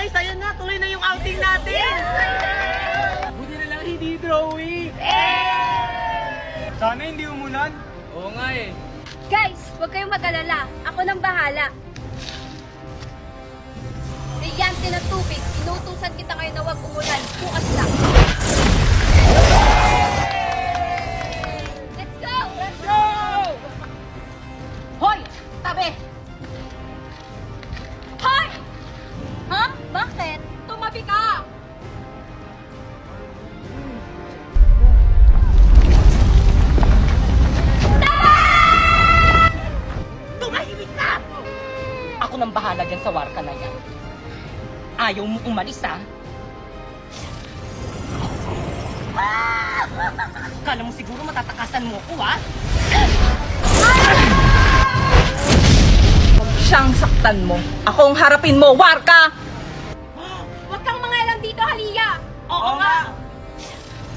guys, ayan na, tuloy na yung outing natin! Buti na lang hindi drawing! Sana hindi umulan. Oo nga eh. Guys, huwag kayong mag-alala. Ako nang bahala. Brilyante ng tubig. Inutusan kita ngayon na huwag umulan. Bukas lang. Let's go! Let's go! Hoy! Tabi! Hoy! Ha? Bakit? Tumabi ka! Tumahimik ka! Ako nang bahala dyan sa warka na yan. Ayaw mo umalis, ha? Kala mo siguro matatakasan mo ko, ha? Huwag siyang saktan mo. Ako ang harapin mo, warka! Huwag kang mangalang dito, Halia! Oo nga!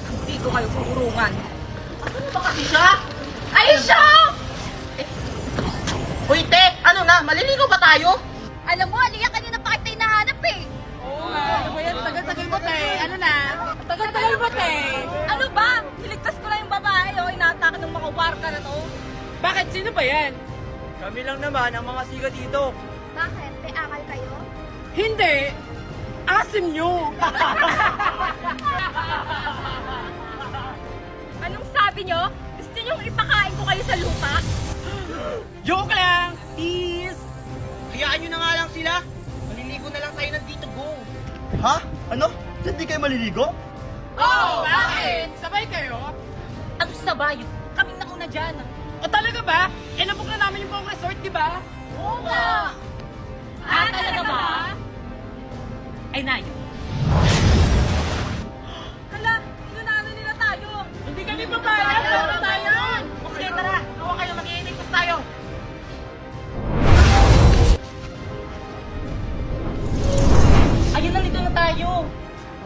Hindi ko kayo kukurungan. Ano ba kasi siya? Aisha! Hoy, te! Ano na? Maliligaw ba tayo? Alam mo, Halia, kanina pa kita hinahanap eh. Oo nga. Ano ba yan? Tagal-tagal mo, te. Ano na? Tagal-tagal ba, te? Ano ba? Niligtas ko lang yung babae, oh. Inaatake ng mga warka na to. Bakit? Sino ba yan? Kami lang naman ang mga siga dito. Bakit? May akal kayo? Hindi! Asim nyo! Anong sabi nyo? Gusto nyong ipakain ko kayo sa lupa? Joke lang! Tease! Hayaan nyo na nga lang sila. Maliligo na lang tayo ng dito, go. Ha? Ano? Diyan di kayo maliligo? Oh! Bakit? Sabay kayo? Ang sabay. Kaming nauna dyan. O talaga ba? Eh, nabuk na namin yung buong resort, di ba? Oo nga! Talaga ba? Ay, nayo. Hala, inunano nila tayo. Hindi kami papayag! Tama tayo! Sige, tara. Hawa kayo, mag-iinigos tayo. Ayun, nandito na tayo.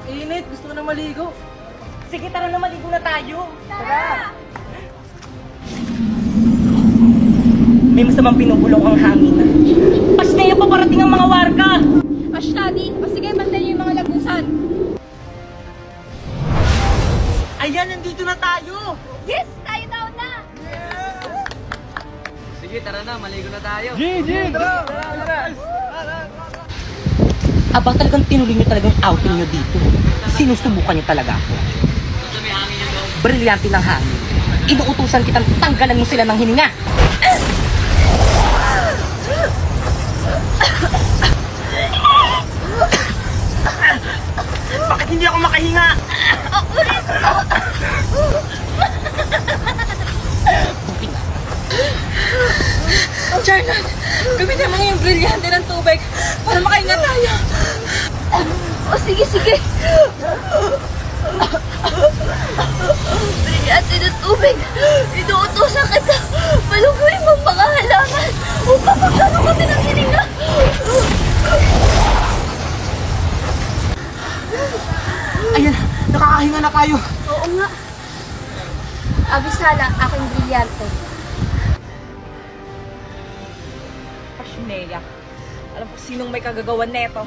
Init! Gusto ko na maligo. Sige, tara na, maligo na tayo. Tara! May masamang pinubulong ang hangin. Pasneya pa parating ang mga warka. Ashladi, o sige, bantayan yung mga lagusan. Ayan, nandito na tayo. Yes! Tayo daw na! Sige, tara na. Maligo na tayo. G! Tara! Aba, talagang tinuloy nyo talagang outing nyo dito. Sinusubukan nyo talaga ako. Brilyante ng hangin. Inuutusan kitang tanggalan mo sila ng hininga. Bakit hindi ako makahinga? Buti nga. Charlotte, gamitin mo yung brilyante ng tubig para makahinga tayo. O sige, sige. Brilyante ng tubig. Inuutosan kita. Maluguin mong mga halaman upang magkaroon kami ng hininga. Ayan, nakakahinga na tayo. Oo nga. Abisala, aking brilyante. Pasneya. Alam ko sinong may kagagawan neto.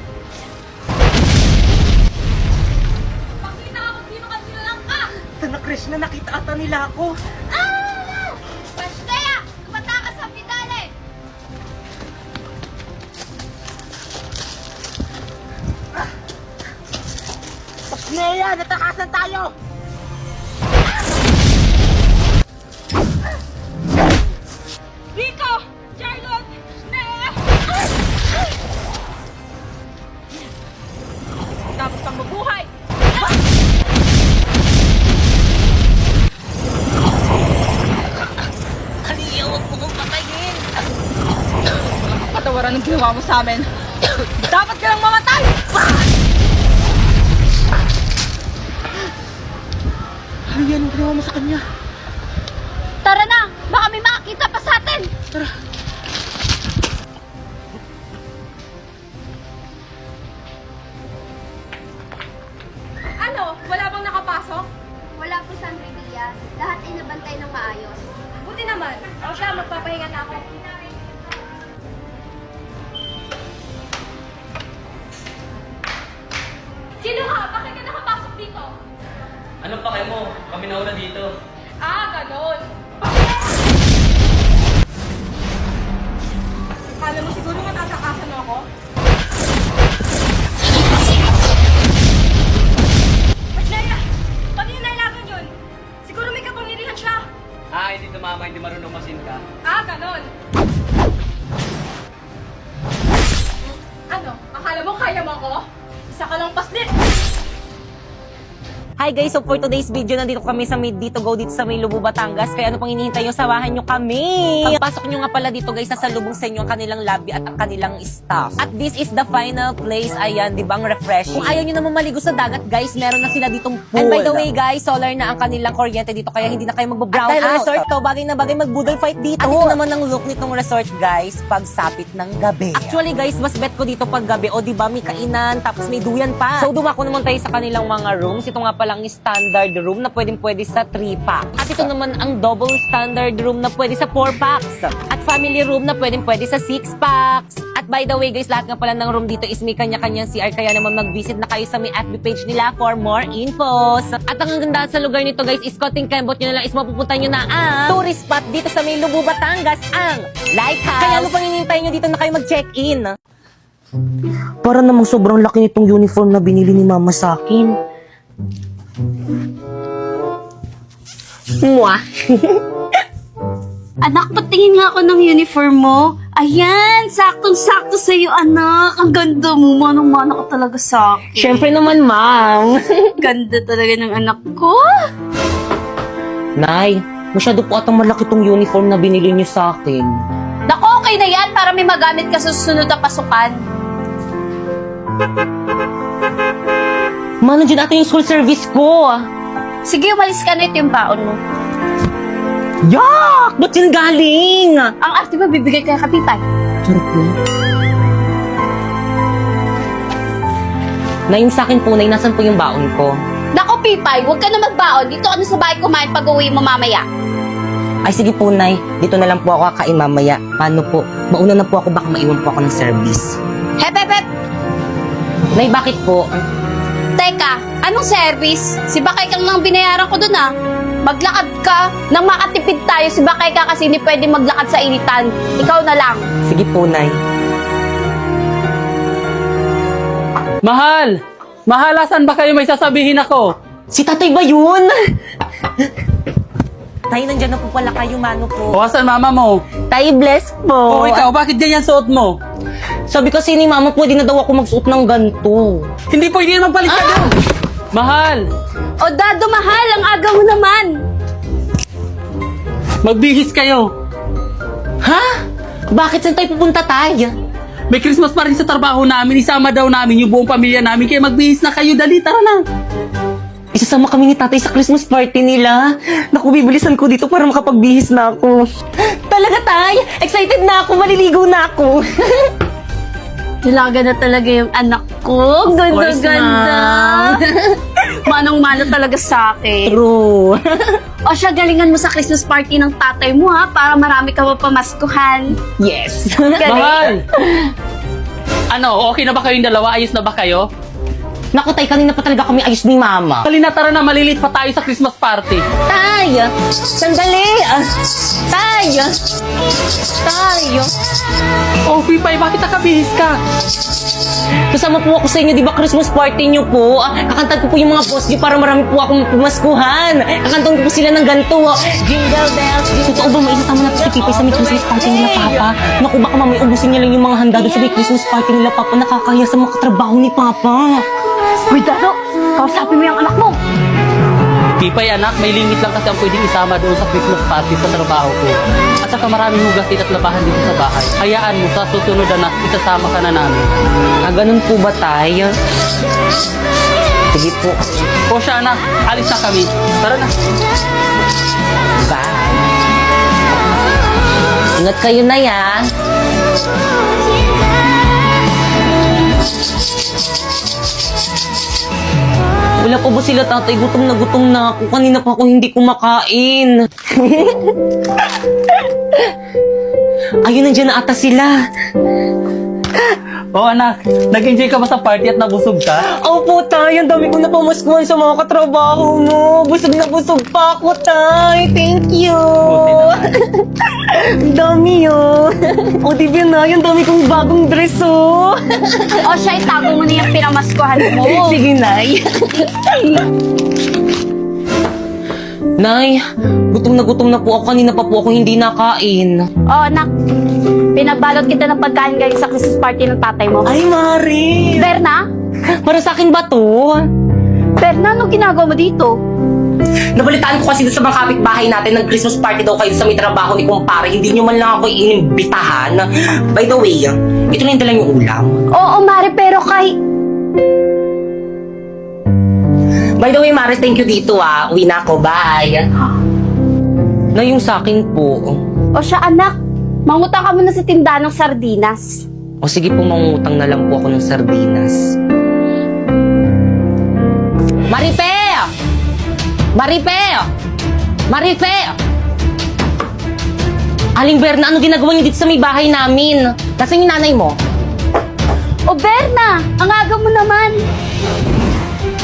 Pakita ako sino ka nilalang ka! Tana Krishna, nakita ata nila ako. Ah! Pastea! Tumata ka sa pidale! Pasneya, natakasan tayo! Rico! Charlotte! Nea! Tapos kang mabuhay! Kaliya, huwag mo kong patayin! Patawaran ng ginawa mo sa amin. Dapat ka lang mamatay! Kaliya, anong ginawa mo sa kanya? Tara na! Baka may makakita pa sa atin! Tara. Ano? Wala bang nakapasok? Wala po, Sandra Villa. Lahat ay nabantay ng maayos. Buti naman. O siya, magpapahinga na ako. Kami nauna dito. Ganon. Kala mo siguro matatakasan ako? Maglaya! Pag inailagan yun, siguro may kapangyarihan siya. Hindi tumama, hindi marunong masin ka. Ganon. Ano? Akala mo kaya mo ako? Isa ka lang paslit! Hi guys, so for today's video, nandito kami sa May Dito Go dito sa May Lubo, Batangas. Kaya ano pang hinihintay nyo, samahan nyo kami. Pagpasok nyo nga pala dito guys, sasalubong sa inyo ang kanilang lobby at ang kanilang staff. At this is the final place. Ayan, di ba, ang refreshing. Kung ayaw nyo naman maligo sa dagat guys, meron na sila ditong pool. And by the way guys, solar na ang kanilang kuryente dito, kaya hindi na kayo magbo-brown out. At dahil resort to, bagay na bagay mag-boodle fight dito. At ito naman ang look nitong resort guys, pagsapit ng gabi. Actually guys, mas bet ko dito pag gabi. O di ba, may kainan, tapos may duyan pa. So dumako naman tayo sa kanilang mga rooms. Ito nga palang standard room na pwede sa 3-pack. At ito naman ang double standard room na pwede sa 4-packs. At family room na pwede sa 6-packs. At by the way guys, lahat nga pala ng room dito is may kanya-kanyang CR, kaya naman mag-visit na kayo sa may FB page nila for more infos. At ang ganda sa lugar nito guys is konting kembot nyo na lang is mapupunta nyo na ang tourist spot dito sa May Lubo, Batangas, ang Lighthouse. Kaya ano pang hinihintay nyo dito na kayo mag-check-in? Para namang sobrang laki nitong uniform na binili ni mama sa akin. Mwah! Anak, patingin nga ako ng uniform mo. Ayan, saktong-sakto sa'yo, anak. Ang ganda mo, manong-mana ka talaga sa akin. Siyempre naman, ma'am. Ganda talaga ng anak ko. Nay, masyado po atang malaki tong uniform na binili niyo sa akin. Naku, okay na yan para may magamit ka sa susunod na pasukan. Ma, nandiyan ata yung school service ko. Sige, umalis ka na, ito yung baon mo. Yak! Ba't yun galing? Ang arte mo, bibigay ka kapitay. Charot na. Nay, yung sa akin po, Nay, nasan po yung baon ko? Naku, Pipay, huwag ka na magbaon. Dito ka na sa bahay kumain pag uwi mo mamaya. Ay, sige po, Nay. Dito na lang po ako kakain mamaya. Paano po? Mauna na po ako, baka maiwan po ako ng service. Hep, hep, hep! Nay, bakit po? Teka, anong service? Si Bakay kang lang binayaran ko dun ah. Maglakad ka. Nang makatipid tayo, si Bakay ka kasi hindi pwede maglakad sa initan. Ikaw na lang. Sige po, Nay. Mahal! Mahal, asan ba kayo? May sasabihin ako. Si tatay ba yun? Tay, nandyan na po pala kayo, mano po. O, asan mama mo? Tay, bless po. O, ikaw, bakit ganyan suot mo? Sabi kasi ni mama, pwede na daw ako magsuot ng ganito. Hindi pwede naman palit ka doon. Mahal! O Dado, mahal, ang aga mo naman. Magbihis kayo. Ha? Bakit saan tayo pupunta, Tay? May Christmas pa rin sa trabaho namin. Isama daw namin yung buong pamilya namin. Kaya magbihis na kayo. Dali, tara na. Isasama kami ni tatay sa Christmas party nila. Naku, bibilisan ko dito para makapagbihis na ako. Talaga, Tay? Excited na ako, maliligo na ako. Hilaga na talaga yung anak ko. Ganda-ganda. Manong-mano talaga sa akin. True. O siya, galingan mo sa Christmas party ng tatay mo ha, para marami ka mapamaskuhan. Yes. Mahal! Ano, okay na ba kayong dalawa? Ayos na ba kayo? Naku, Tay, kanina pa talaga kami ayos ni mama. Dali na, tara na. Malilit pa tayo sa Christmas party. Tay! Sandali! Tay! Tay! Oh, Pipay, bakit nakabihis ka? Kasama po ako sa inyo, di ba Christmas party niyo po? Kakantan ko po yung mga boss niyo para marami po akong pumaskuhan. Kakantan ko po sila ng ganito. Jingle bells, jingle. Totoo ba maisasama natin si Pipay sa may Christmas party nila, Papa? Naku, baka mamay ubusin niya lang yung mga handa doon sa may Christmas party nila, Papa. Nakakaya sa mga katrabaho ni Papa. Uy, Dado, kausapin mo yung anak mo. Pipay, anak, may limit lang kasi ang pwedeng isama doon sa Christmas party sa trabaho ko. At saka maraming hugasin at labahan dito sa bahay. Hayaan mo, sa susunod anak, isasama ka na namin. Ganun po ba, Tay? Sige po. O siya, anak, alis na kami. Tara na. Bye. Ingat kayo na, ya. Wala pa ba sila, tatay? Gutom na ako. Kanina pa ako hindi kumakain. Ayun, nandiyan na ata sila. Oh anak, nag-enjoy ka ba sa party at nabusog ka? Opo, tay. Ang dami ko na pumuskuhan sa mga katrabaho mo. Busog na busog pa ako, tay. Thank you. Buti naman. Ang dami yun. O, di ba na? Ang dami kong bagong dress, oh. O siya, itago mo na yung pinamaskuhan mo. Sige, Nay. Nay, gutom na po ako. Kanina pa po ako hindi nakain. O, anak. Pinabalot kita ng pagkain galing sa Christmas party ng tatay mo. Ay, Mari. Berna? Para sa akin ba to? Berna, anong ginagawa mo dito? Nabalitaan ko kasi sa mga kapitbahay natin ng Christmas party daw kayo sa may trabaho ni kumpare. Hindi nyo man lang ako inimbitahan. By the way, ito na yung dala yung ulam. Oo, Mari, pero By the way, Maris, thank you dito Uwi na ako. Bye. Na yung sa akin po. O siya, anak. Mangutang ka muna sa tindahan ng sardinas. O sige po, mangungutang na lang po ako ng sardinas. Marife! Marife! Marife! Aling Berna, ano ginagawa niyo dito sa may bahay namin? Nasaan yung nanay mo? O Berna, ang aga mo naman.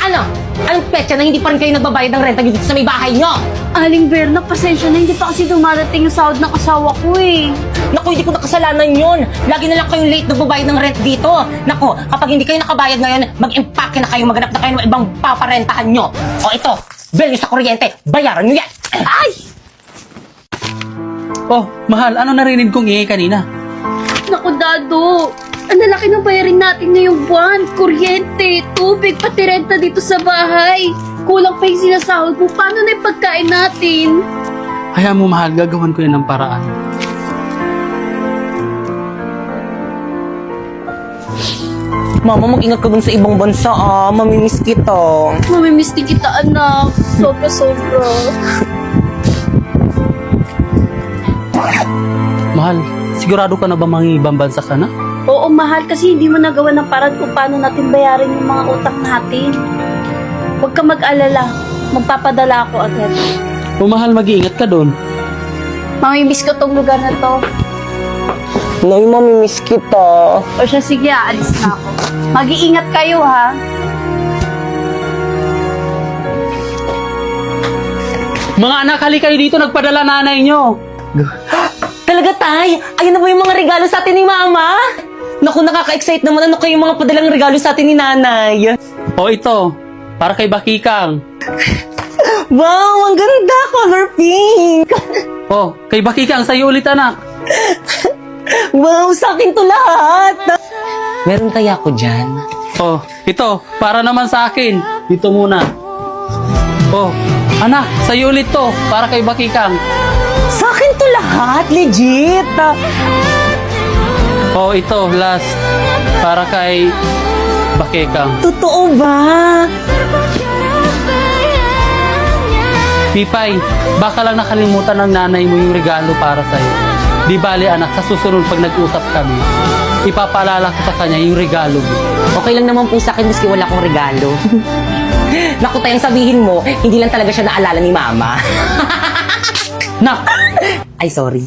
Ano? Anong petsa na hindi pa rin kayo nagbabayad ng renta dito sa may bahay nyo? Aling Berna, pasensya na. Hindi pa kasi dumarating yung sahod ng asawa ko eh. Naku, hindi ko nakasalanan yun. Lagi na lang kayong late nagbabayad ng rent dito. Naku, kapag hindi kayo nakabayad ngayon, mag-impake na kayo, maghanap na kayo ng ibang paparentahan nyo. O ito, bill nyo sa kuryente, bayaran nyo yan. Ay! Oh, mahal, ano narinig kong ingay kanina? Naku, Dado. Ang lalaki ng bayarin natin ngayong buwan. Kuryente, tubig, pati renta dito sa bahay. Kulang pa yung sinasahod mo. Paano na yung pagkain natin? Hayaan mo mahal, gagawan ko yan ng paraan. Mama, mag-ingat ka dun sa ibang bansa mamimiss kita. Mamimiss din kita, anak. Sobra-sobra. Mahal, sigurado ka na ba mangibang bansa ka na? Oo, mahal, kasi hindi mo nagawa ng paraan kung paano natin bayaran yung mga utang natin. Huwag ka mag-alala. Magpapadala ako agad. O mahal, mag-iingat ka doon. Mamimiss ko tong lugar na to. Nay, mamimiss kita. O siya, sige, aalis na ako. Mag-iingat kayo, ha? Mga anak, hali kayo dito, nagpadala nanay nyo. Talaga, Tay? Ayun na ba yung mga regalo sa atin ni Mama? Naku, nakaka-excite naman. Ano kayo yung mga padalang regalo sa atin ni Nanay? O ito, para kay Bakikang. Wow, ang ganda! Color pink! O, kay Bakikang, sa'yo ulit anak. Wow, sa akin to lahat! Meron kaya ako dyan? O, ito, para naman sa akin. Dito muna. O, anak, sa'yo ulit to, para kay Bakikang. Sa akin to lahat? Legit! O, ito, last, para kay Bakikang. Totoo ba? Pipay, baka lang nakalimutan ng nanay mo yung regalo para sa'yo. Di bali anak, sa susunod pag nag-usap kami, ipapaalala ko sa kanya yung regalo mo. Okay lang naman po sa akin miski wala akong regalo. Naku, Tay, ang sabihin mo, hindi lang talaga siya naalala ni Mama. Nak! Ay, sorry.